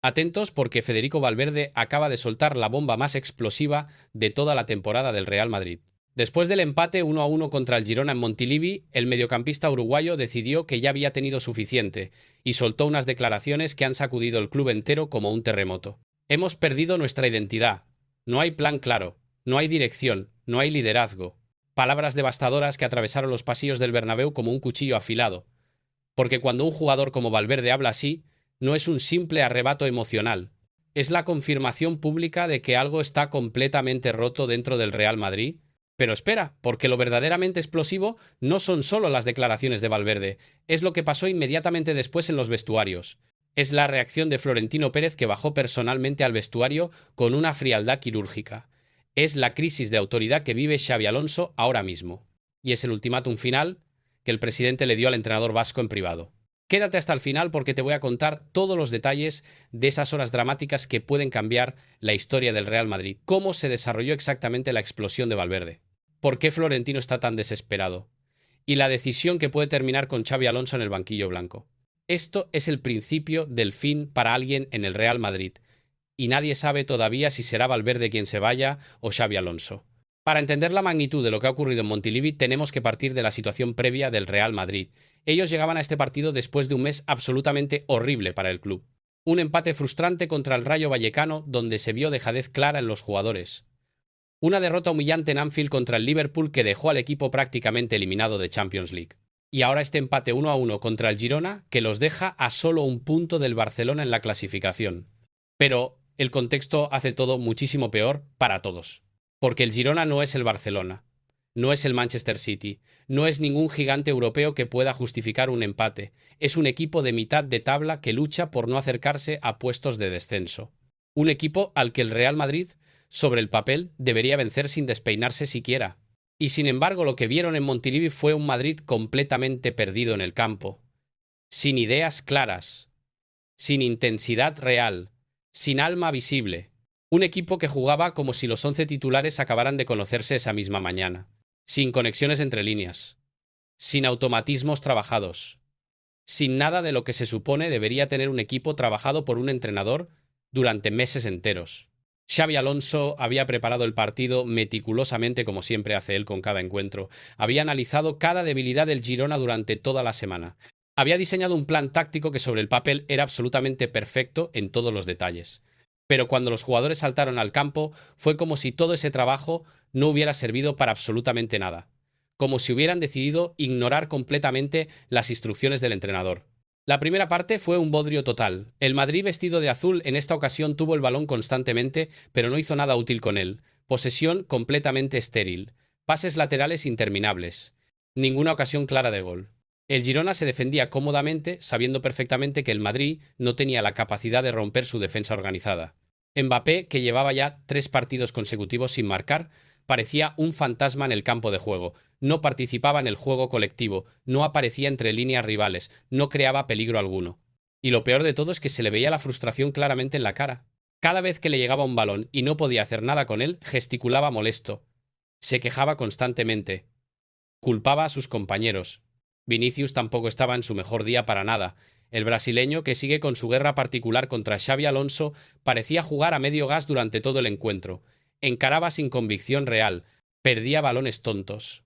Atentos porque Federico Valverde acaba de soltar la bomba más explosiva de toda la temporada del Real Madrid. Después del empate 1-1 contra el Girona en Montilivi, el mediocampista uruguayo decidió que ya había tenido suficiente y soltó unas declaraciones que han sacudido el club entero como un terremoto. Hemos perdido nuestra identidad. No hay plan claro, no hay dirección, no hay liderazgo. Palabras devastadoras que atravesaron los pasillos del Bernabéu como un cuchillo afilado. Porque cuando un jugador como Valverde habla así, no es un simple arrebato emocional. Es la confirmación pública de que algo está completamente roto dentro del Real Madrid. Pero espera, porque lo verdaderamente explosivo no son solo las declaraciones de Valverde, es lo que pasó inmediatamente después en los vestuarios. Es la reacción de Florentino Pérez, que bajó personalmente al vestuario con una frialdad quirúrgica. Es la crisis de autoridad que vive Xabi Alonso ahora mismo. Y es el ultimátum final que el presidente le dio al entrenador vasco en privado. Quédate hasta el final porque te voy a contar todos los detalles de esas horas dramáticas que pueden cambiar la historia del Real Madrid, cómo se desarrolló exactamente la explosión de Valverde, por qué Florentino está tan desesperado y la decisión que puede terminar con Xabi Alonso en el banquillo blanco. Esto es el principio del fin para alguien en el Real Madrid, y nadie sabe todavía si será Valverde quien se vaya o Xabi Alonso. Para entender la magnitud de lo que ha ocurrido en Montilivi, tenemos que partir de la situación previa del Real Madrid. Ellos llegaban a este partido después de un mes absolutamente horrible para el club. Un empate frustrante contra el Rayo Vallecano, donde se vio dejadez clara en los jugadores. Una derrota humillante en Anfield contra el Liverpool, que dejó al equipo prácticamente eliminado de Champions League. Y ahora este empate 1-1 contra el Girona, que los deja a solo un punto del Barcelona en la clasificación. Pero el contexto hace todo muchísimo peor para todos. Porque el Girona no es el Barcelona, no es el Manchester City, no es ningún gigante europeo que pueda justificar un empate. Es un equipo de mitad de tabla que lucha por no acercarse a puestos de descenso. Un equipo al que el Real Madrid, sobre el papel, debería vencer sin despeinarse siquiera. Y sin embargo, lo que vieron en Montilivi fue un Madrid completamente perdido en el campo, sin ideas claras, sin intensidad real, sin alma visible. Un equipo que jugaba como si los 11 titulares acabaran de conocerse esa misma mañana, sin conexiones entre líneas, sin automatismos trabajados, sin nada de lo que se supone debería tener un equipo trabajado por un entrenador durante meses enteros. Xabi Alonso había preparado el partido meticulosamente, como siempre hace él con cada encuentro. Había analizado cada debilidad del Girona durante toda la semana. Había diseñado un plan táctico que sobre el papel era absolutamente perfecto en todos los detalles. Pero cuando los jugadores saltaron al campo, fue como si todo ese trabajo no hubiera servido para absolutamente nada. Como si hubieran decidido ignorar completamente las instrucciones del entrenador. La primera parte fue un bodrio total. El Madrid vestido de azul en esta ocasión tuvo el balón constantemente, pero no hizo nada útil con él. Posesión completamente estéril. Pases laterales interminables. Ninguna ocasión clara de gol. El Girona se defendía cómodamente, sabiendo perfectamente que el Madrid no tenía la capacidad de romper su defensa organizada. Mbappé, que llevaba ya 3 partidos consecutivos sin marcar, parecía un fantasma en el campo de juego. No participaba en el juego colectivo, no aparecía entre líneas rivales, no creaba peligro alguno. Y lo peor de todo es que se le veía la frustración claramente en la cara. Cada vez que le llegaba un balón y no podía hacer nada con él, gesticulaba molesto. Se quejaba constantemente. Culpaba a sus compañeros. Vinicius tampoco estaba en su mejor día para nada. El brasileño, que sigue con su guerra particular contra Xabi Alonso, parecía jugar a medio gas durante todo el encuentro. Encaraba sin convicción real. Perdía balones tontos.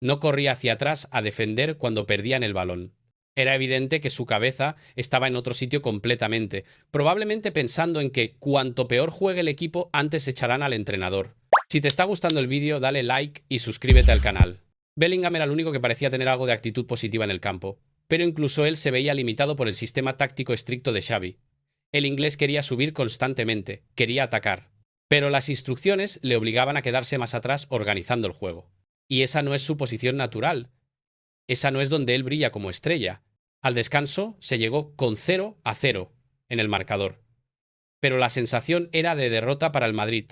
No corría hacia atrás a defender cuando perdían el balón. Era evidente que su cabeza estaba en otro sitio completamente, probablemente pensando en que cuanto peor juegue el equipo, antes echarán al entrenador. Si te está gustando el vídeo, dale like y suscríbete al canal. Bellingham era el único que parecía tener algo de actitud positiva en el campo, pero incluso él se veía limitado por el sistema táctico estricto de Xavi. El inglés quería subir constantemente, quería atacar, pero las instrucciones le obligaban a quedarse más atrás organizando el juego. Y esa no es su posición natural. Esa no es donde él brilla como estrella. Al descanso se llegó con 0-0 en el marcador. Pero la sensación era de derrota para el Madrid,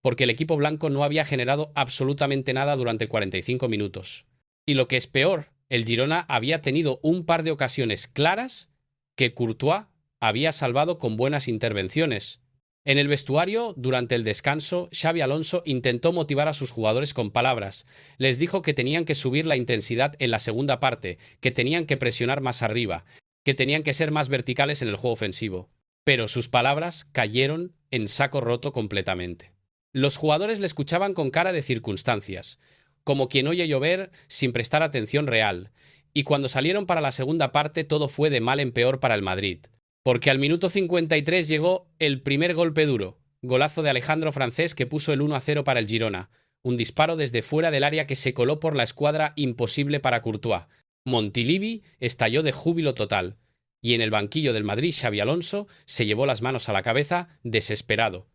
porque el equipo blanco no había generado absolutamente nada durante 45 minutos. Y lo que es peor, el Girona había tenido un par de ocasiones claras que Courtois había salvado con buenas intervenciones. En el vestuario, durante el descanso, Xabi Alonso intentó motivar a sus jugadores con palabras. Les dijo que tenían que subir la intensidad en la segunda parte, que tenían que presionar más arriba, que tenían que ser más verticales en el juego ofensivo. Pero sus palabras cayeron en saco roto completamente. Los jugadores le escuchaban con cara de circunstancias, como quien oye llover sin prestar atención real, y cuando salieron para la segunda parte todo fue de mal en peor para el Madrid, porque al minuto 53 llegó el primer golpe duro, golazo de Alejandro Francés que puso el 1-0 para el Girona, un disparo desde fuera del área que se coló por la escuadra imposible para Courtois. Montilivi estalló de júbilo total, y en el banquillo del Madrid Xabi Alonso se llevó las manos a la cabeza, desesperado.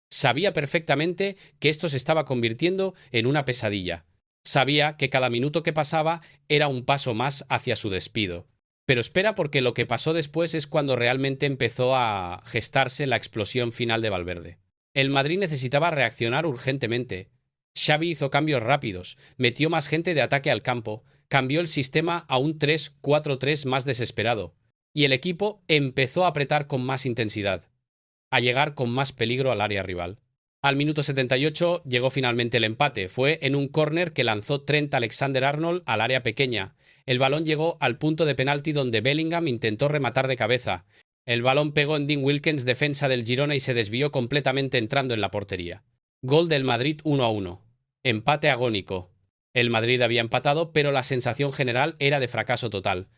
Sabía perfectamente que esto se estaba convirtiendo en una pesadilla. Sabía que cada minuto que pasaba era un paso más hacia su despido. Pero espera, porque lo que pasó después es cuando realmente empezó a gestarse la explosión final de Valverde. El Madrid necesitaba reaccionar urgentemente. Xavi hizo cambios rápidos, metió más gente de ataque al campo, cambió el sistema a un 3-4-3 más desesperado, y el equipo empezó a apretar con más intensidad, a llegar con más peligro al área rival. Al minuto 78 llegó finalmente el empate. Fue en un córner que lanzó Trent Alexander-Arnold al área pequeña. El balón llegó al punto de penalti donde Bellingham intentó rematar de cabeza. El balón pegó en Dean Wilkins, defensa del Girona, y se desvió completamente entrando en la portería. Gol del Madrid 1-1. Empate agónico. El Madrid había empatado, pero la sensación general era de fracaso total,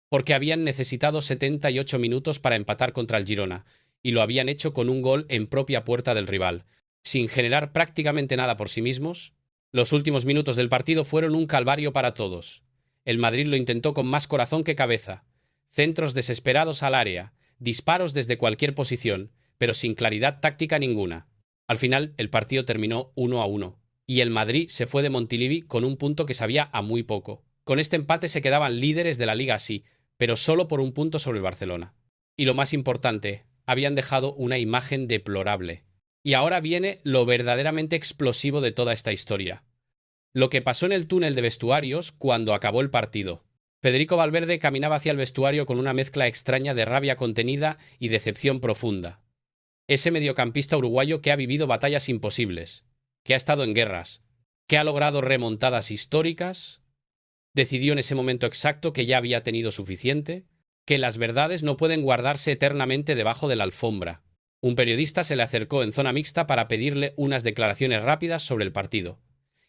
porque habían necesitado 78 minutos para empatar contra el Girona, y lo habían hecho con un gol en propia puerta del rival, sin generar prácticamente nada por sí mismos. Los últimos minutos del partido fueron un calvario para todos. El Madrid lo intentó con más corazón que cabeza. Centros desesperados al área, disparos desde cualquier posición, pero sin claridad táctica ninguna. Al final, el partido terminó 1-1, y el Madrid se fue de Montilivi con un punto que sabía a muy poco. Con este empate se quedaban líderes de la liga así, pero solo por un punto sobre el Barcelona. Y lo más importante, habían dejado una imagen deplorable. Y ahora viene lo verdaderamente explosivo de toda esta historia. Lo que pasó en el túnel de vestuarios cuando acabó el partido. Federico Valverde caminaba hacia el vestuario con una mezcla extraña de rabia contenida y decepción profunda. Ese mediocampista uruguayo que ha vivido batallas imposibles, que ha estado en guerras, que ha logrado remontadas históricas, decidió en ese momento exacto que ya había tenido suficiente, que las verdades no pueden guardarse eternamente debajo de la alfombra. Un periodista se le acercó en zona mixta para pedirle unas declaraciones rápidas sobre el partido.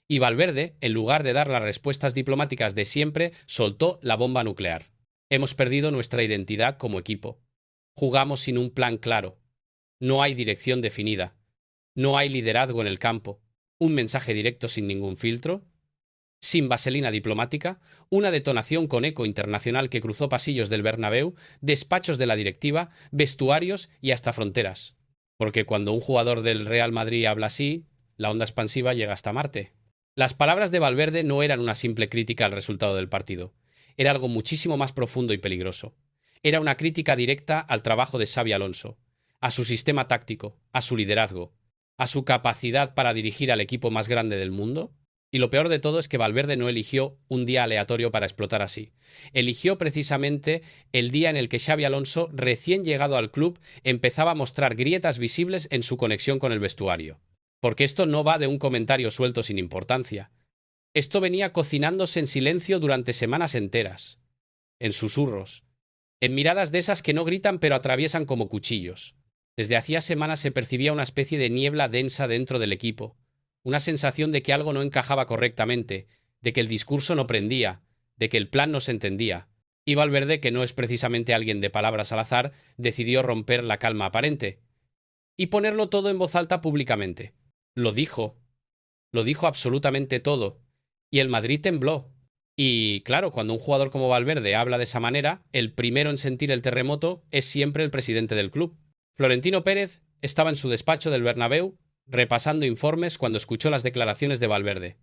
Y Valverde, en lugar de dar las respuestas diplomáticas de siempre, soltó la bomba nuclear. Hemos perdido nuestra identidad como equipo. Jugamos sin un plan claro. No hay dirección definida. No hay liderazgo en el campo. Un mensaje directo sin ningún filtro. Sin vaselina diplomática, una detonación con eco internacional que cruzó pasillos del Bernabéu, despachos de la directiva, vestuarios y hasta fronteras. Porque cuando un jugador del Real Madrid habla así, la onda expansiva llega hasta Marte. Las palabras de Valverde no eran una simple crítica al resultado del partido. Era algo muchísimo más profundo y peligroso. Era una crítica directa al trabajo de Xabi Alonso, a su sistema táctico, a su liderazgo, a su capacidad para dirigir al equipo más grande del mundo. Y lo peor de todo es que Valverde no eligió un día aleatorio para explotar así. Eligió precisamente el día en el que Xabi Alonso, recién llegado al club, empezaba a mostrar grietas visibles en su conexión con el vestuario. Porque esto no va de un comentario suelto sin importancia. Esto venía cocinándose en silencio durante semanas enteras, en susurros, en miradas de esas que no gritan pero atraviesan como cuchillos. Desde hacía semanas se percibía una especie de niebla densa dentro del equipo, una sensación de que algo no encajaba correctamente, de que el discurso no prendía, de que el plan no se entendía. Y Valverde, que no es precisamente alguien de palabras al azar, decidió romper la calma aparente y ponerlo todo en voz alta públicamente. Lo dijo absolutamente todo, y el Madrid tembló. Y claro, cuando un jugador como Valverde habla de esa manera, el primero en sentir el terremoto es siempre el presidente del club. Florentino Pérez estaba en su despacho del Bernabéu repasando informes cuando escuchó las declaraciones de Valverde,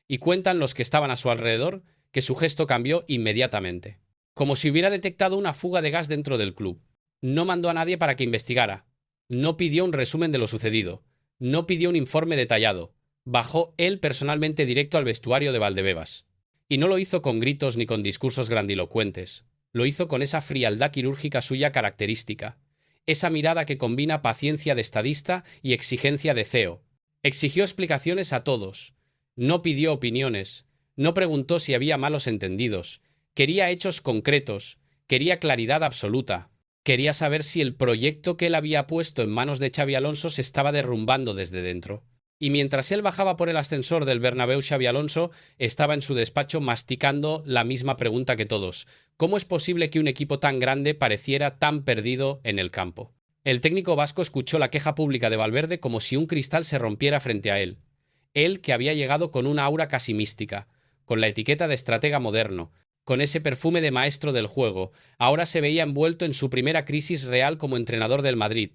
y cuentan los que estaban a su alrededor que su gesto cambió inmediatamente, como si hubiera detectado una fuga de gas dentro del club. No mandó a nadie para que investigara, no pidió un resumen de lo sucedido, no pidió un informe detallado, bajó él personalmente directo al vestuario de Valdebebas. Y no lo hizo con gritos ni con discursos grandilocuentes, lo hizo con esa frialdad quirúrgica suya característica, esa mirada que combina paciencia de estadista y exigencia de CEO. Exigió explicaciones a todos, no pidió opiniones, no preguntó si había malos entendidos, quería hechos concretos, quería claridad absoluta. Quería saber si el proyecto que él había puesto en manos de Xabi Alonso se estaba derrumbando desde dentro. Y mientras él bajaba por el ascensor del Bernabéu, Xabi Alonso estaba en su despacho masticando la misma pregunta que todos. ¿Cómo es posible que un equipo tan grande pareciera tan perdido en el campo? El técnico vasco escuchó la queja pública de Valverde como si un cristal se rompiera frente a él. Él que había llegado con una aura casi mística, con la etiqueta de estratega moderno, con ese perfume de maestro del juego, ahora se veía envuelto en su primera crisis real como entrenador del Madrid.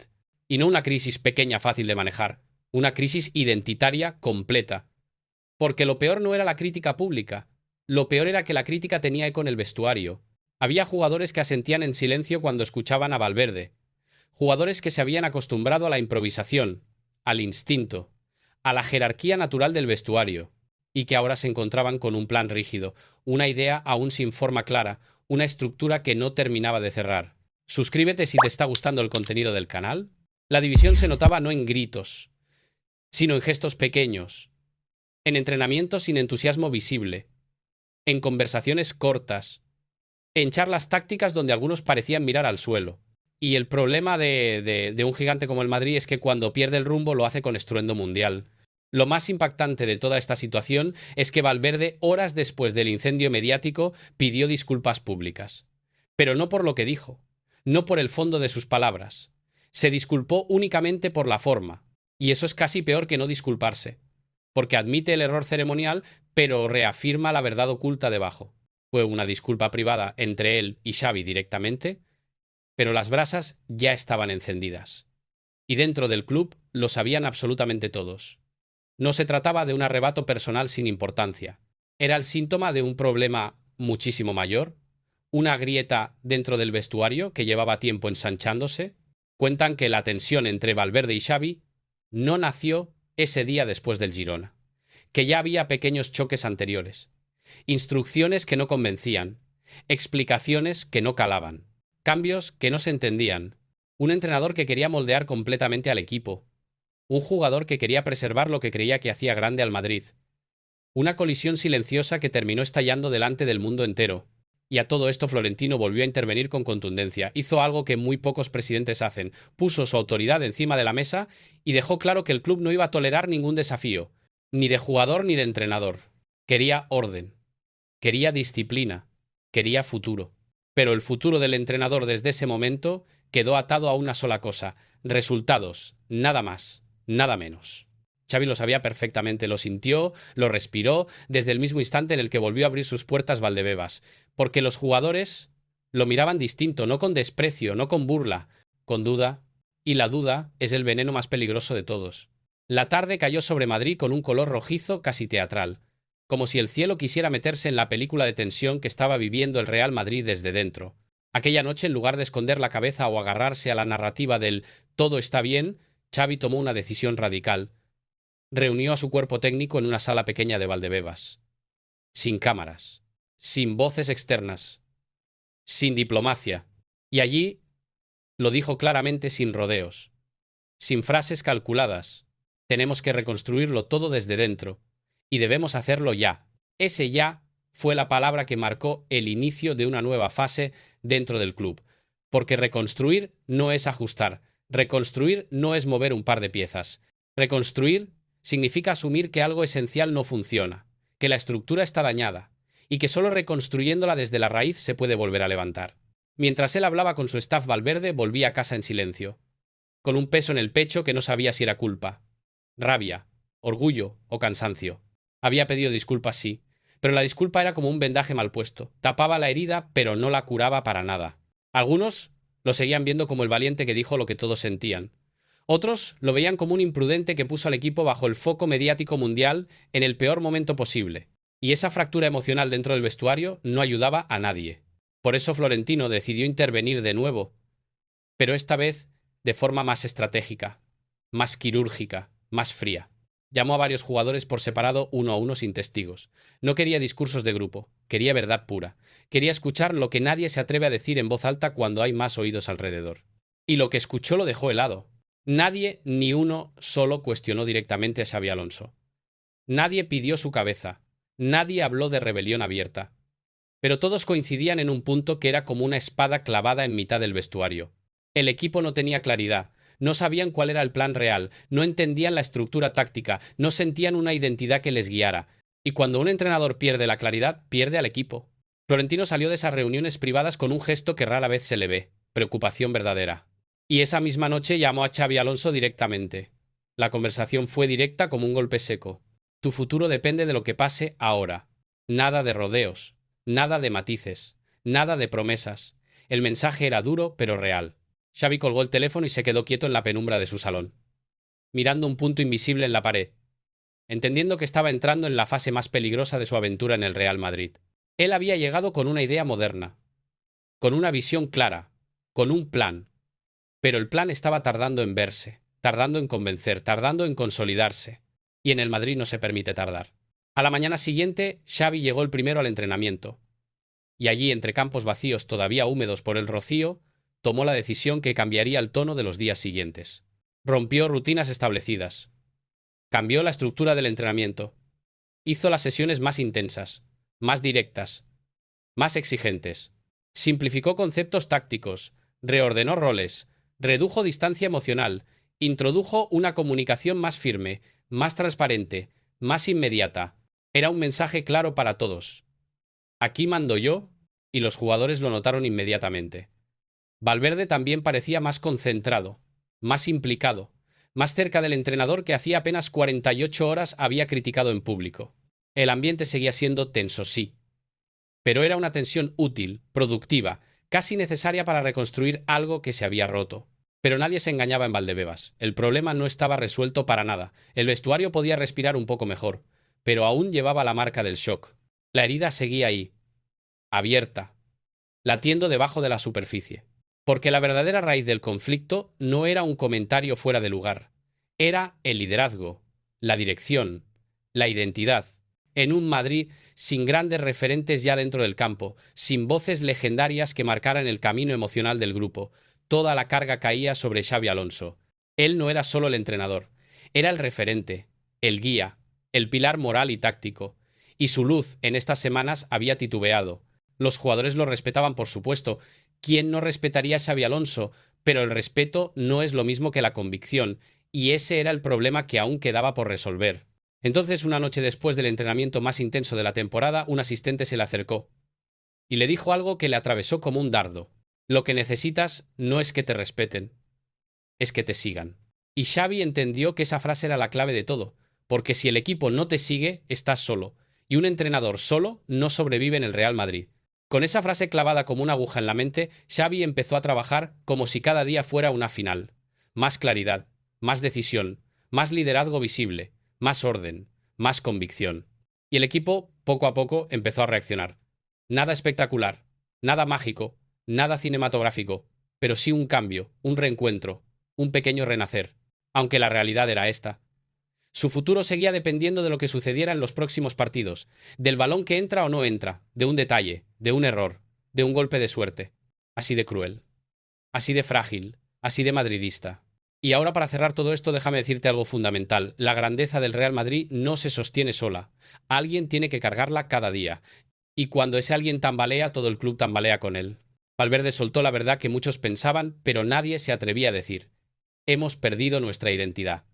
Y no una crisis pequeña fácil de manejar, una crisis identitaria completa. Porque lo peor no era la crítica pública, lo peor era que la crítica tenía eco en el vestuario. Había jugadores que asentían en silencio cuando escuchaban a Valverde, jugadores que se habían acostumbrado a la improvisación, al instinto, a la jerarquía natural del vestuario, y que ahora se encontraban con un plan rígido, una idea aún sin forma clara, una estructura que no terminaba de cerrar. Suscríbete si te está gustando el contenido del canal. La división se notaba no en gritos, sino en gestos pequeños, en entrenamientos sin entusiasmo visible, en conversaciones cortas, en charlas tácticas donde algunos parecían mirar al suelo. Y el problema de un gigante como el Madrid es que cuando pierde el rumbo lo hace con estruendo mundial. Lo más impactante de toda esta situación es que Valverde, horas después del incendio mediático, pidió disculpas públicas. Pero no por lo que dijo, no por el fondo de sus palabras. Se disculpó únicamente por la forma. Y eso es casi peor que no disculparse. Porque admite el error ceremonial, pero reafirma la verdad oculta debajo. Fue una disculpa privada entre él y Xavi directamente, pero las brasas ya estaban encendidas. Y dentro del club lo sabían absolutamente todos. No se trataba de un arrebato personal sin importancia. Era el síntoma de un problema muchísimo mayor, una grieta dentro del vestuario que llevaba tiempo ensanchándose. Cuentan que la tensión entre Valverde y Xavi no nació ese día después del Girona, que ya había pequeños choques anteriores, instrucciones que no convencían, explicaciones que no calaban, cambios que no se entendían, un entrenador que quería moldear completamente al equipo, un jugador que quería preservar lo que creía que hacía grande al Madrid, una colisión silenciosa que terminó estallando delante del mundo entero. Y a todo esto Florentino volvió a intervenir con contundencia. Hizo algo que muy pocos presidentes hacen. Puso su autoridad encima de la mesa y dejó claro que el club no iba a tolerar ningún desafío, ni de jugador ni de entrenador. Quería orden, quería disciplina, quería futuro. Pero el futuro del entrenador desde ese momento quedó atado a una sola cosa: resultados, nada más, nada menos. Xavi lo sabía perfectamente, lo sintió, lo respiró desde el mismo instante en el que volvió a abrir sus puertas Valdebebas, porque los jugadores lo miraban distinto, no con desprecio, no con burla, con duda, y la duda es el veneno más peligroso de todos. La tarde cayó sobre Madrid con un color rojizo casi teatral, como si el cielo quisiera meterse en la película de tensión que estaba viviendo el Real Madrid desde dentro. Aquella noche, en lugar de esconder la cabeza o agarrarse a la narrativa del todo está bien, Xavi tomó una decisión radical. Reunió a su cuerpo técnico en una sala pequeña de Valdebebas, sin cámaras, sin voces externas, sin diplomacia, y allí lo dijo claramente, sin rodeos, sin frases calculadas. Tenemos que reconstruirlo todo desde dentro, y debemos hacerlo ya. Ese ya fue la palabra que marcó el inicio de una nueva fase dentro del club, porque reconstruir no es ajustar, reconstruir no es mover un par de piezas, reconstruir significa asumir que algo esencial no funciona, que la estructura está dañada, y que solo reconstruyéndola desde la raíz se puede volver a levantar. Mientras él hablaba con su staff, Valverde volvía a casa en silencio, con un peso en el pecho que no sabía si era culpa, rabia, orgullo o cansancio. Había pedido disculpas, sí, pero la disculpa era como un vendaje mal puesto. Tapaba la herida, pero no la curaba para nada. Algunos lo seguían viendo como el valiente que dijo lo que todos sentían. Otros lo veían como un imprudente que puso al equipo bajo el foco mediático mundial en el peor momento posible. Y esa fractura emocional dentro del vestuario no ayudaba a nadie. Por eso Florentino decidió intervenir de nuevo, pero esta vez de forma más estratégica, más quirúrgica, más fría. Llamó a varios jugadores por separado, uno a uno, sin testigos. No quería discursos de grupo, quería verdad pura. Quería escuchar lo que nadie se atreve a decir en voz alta cuando hay más oídos alrededor. Y lo que escuchó lo dejó helado. Nadie, ni uno solo, cuestionó directamente a Xabi Alonso. Nadie pidió su cabeza. Nadie habló de rebelión abierta. Pero todos coincidían en un punto que era como una espada clavada en mitad del vestuario. El equipo no tenía claridad, no sabían cuál era el plan real, no entendían la estructura táctica, no sentían una identidad que les guiara. Y cuando un entrenador pierde la claridad, pierde al equipo. Florentino salió de esas reuniones privadas con un gesto que rara vez se le ve, preocupación verdadera. Y esa misma noche llamó a Xabi Alonso directamente. La conversación fue directa como un golpe seco. Tu futuro depende de lo que pase ahora. Nada de rodeos, nada de matices, nada de promesas. El mensaje era duro pero real. Xavi colgó el teléfono y se quedó quieto en la penumbra de su salón, mirando un punto invisible en la pared, entendiendo que estaba entrando en la fase más peligrosa de su aventura en el Real Madrid. Él había llegado con una idea moderna, con una visión clara, con un plan, pero el plan estaba tardando en verse, tardando en convencer, tardando en consolidarse. Y en el Madrid no se permite tardar. A la mañana siguiente, Xavi llegó el primero al entrenamiento, y allí, entre campos vacíos todavía húmedos por el rocío, tomó la decisión que cambiaría el tono de los días siguientes. Rompió rutinas establecidas, cambió la estructura del entrenamiento, hizo las sesiones más intensas, más directas, más exigentes, simplificó conceptos tácticos, reordenó roles, redujo distancia emocional, introdujo una comunicación más firme, más transparente, más inmediata. Era un mensaje claro para todos. Aquí mando yo, y los jugadores lo notaron inmediatamente. Valverde también parecía más concentrado, más implicado, más cerca del entrenador que hacía apenas 48 horas había criticado en público. El ambiente seguía siendo tenso, sí, pero era una tensión útil, productiva, casi necesaria para reconstruir algo que se había roto. Pero nadie se engañaba en Valdebebas. El problema no estaba resuelto para nada. El vestuario podía respirar un poco mejor, pero aún llevaba la marca del shock. La herida seguía ahí, abierta, latiendo debajo de la superficie. Porque la verdadera raíz del conflicto no era un comentario fuera de lugar, era el liderazgo, la dirección, la identidad. En un Madrid sin grandes referentes ya dentro del campo, sin voces legendarias que marcaran el camino emocional del grupo, toda la carga caía sobre Xavi Alonso. Él no era solo el entrenador, era el referente, el guía, el pilar moral y táctico, y su luz en estas semanas había titubeado. Los jugadores lo respetaban, por supuesto. ¿Quién no respetaría a Xabi Alonso? Pero el respeto no es lo mismo que la convicción, y ese era el problema que aún quedaba por resolver. Entonces, una noche después del entrenamiento más intenso de la temporada, un asistente se le acercó y le dijo algo que le atravesó como un dardo. Lo que necesitas no es que te respeten, es que te sigan. Y Xavi entendió que esa frase era la clave de todo, porque si el equipo no te sigue, estás solo, y un entrenador solo no sobrevive en el Real Madrid. Con esa frase clavada como una aguja en la mente, Xavi empezó a trabajar como si cada día fuera una final. Más claridad, más decisión, más liderazgo visible, más orden, más convicción. Y el equipo, poco a poco, empezó a reaccionar. Nada espectacular, nada mágico, nada cinematográfico, pero sí un cambio, un reencuentro, un pequeño renacer, aunque la realidad era esta. Su futuro seguía dependiendo de lo que sucediera en los próximos partidos, del balón que entra o no entra, de un detalle, de un error, de un golpe de suerte. Así de cruel, así de frágil, así de madridista. Y ahora para cerrar todo esto déjame decirte algo fundamental. La grandeza del Real Madrid no se sostiene sola. Alguien tiene que cargarla cada día. Y cuando ese alguien tambalea, todo el club tambalea con él. Valverde soltó la verdad que muchos pensaban, pero nadie se atrevía a decir. Hemos perdido nuestra identidad.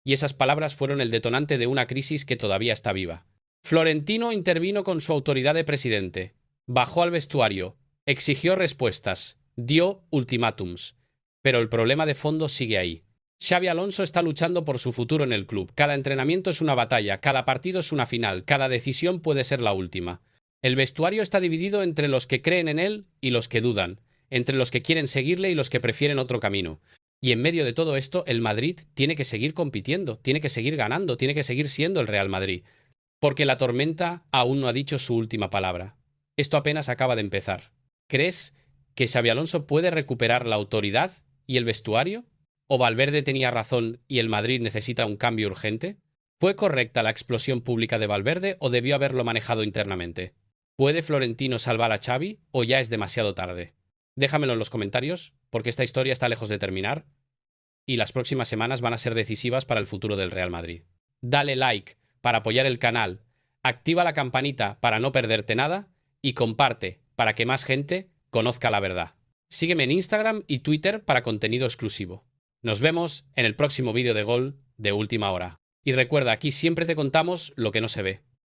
Y esas palabras fueron el detonante de una crisis que todavía está viva. Florentino intervino con su autoridad de presidente, bajó al vestuario, exigió respuestas, dio ultimátums. Pero el problema de fondo sigue ahí. Xavi Alonso está luchando por su futuro en el club. Cada entrenamiento es una batalla, cada partido es una final, cada decisión puede ser la última. El vestuario está dividido entre los que creen en él y los que dudan, entre los que quieren seguirle y los que prefieren otro camino. Y en medio de todo esto, el Madrid tiene que seguir compitiendo, tiene que seguir ganando, tiene que seguir siendo el Real Madrid. Porque la tormenta aún no ha dicho su última palabra. Esto apenas acaba de empezar. ¿Crees que Xabi Alonso puede recuperar la autoridad y el vestuario? ¿O Valverde tenía razón y el Madrid necesita un cambio urgente? ¿Fue correcta la explosión pública de Valverde o debió haberlo manejado internamente? ¿Puede Florentino salvar a Xavi o ya es demasiado tarde? Déjamelo en los comentarios, porque esta historia está lejos de terminar y las próximas semanas van a ser decisivas para el futuro del Real Madrid. Dale like para apoyar el canal, activa la campanita para no perderte nada y comparte para que más gente conozca la verdad. Sígueme en Instagram y Twitter para contenido exclusivo. Nos vemos en el próximo vídeo de gol de última hora. Y recuerda, aquí siempre te contamos lo que no se ve.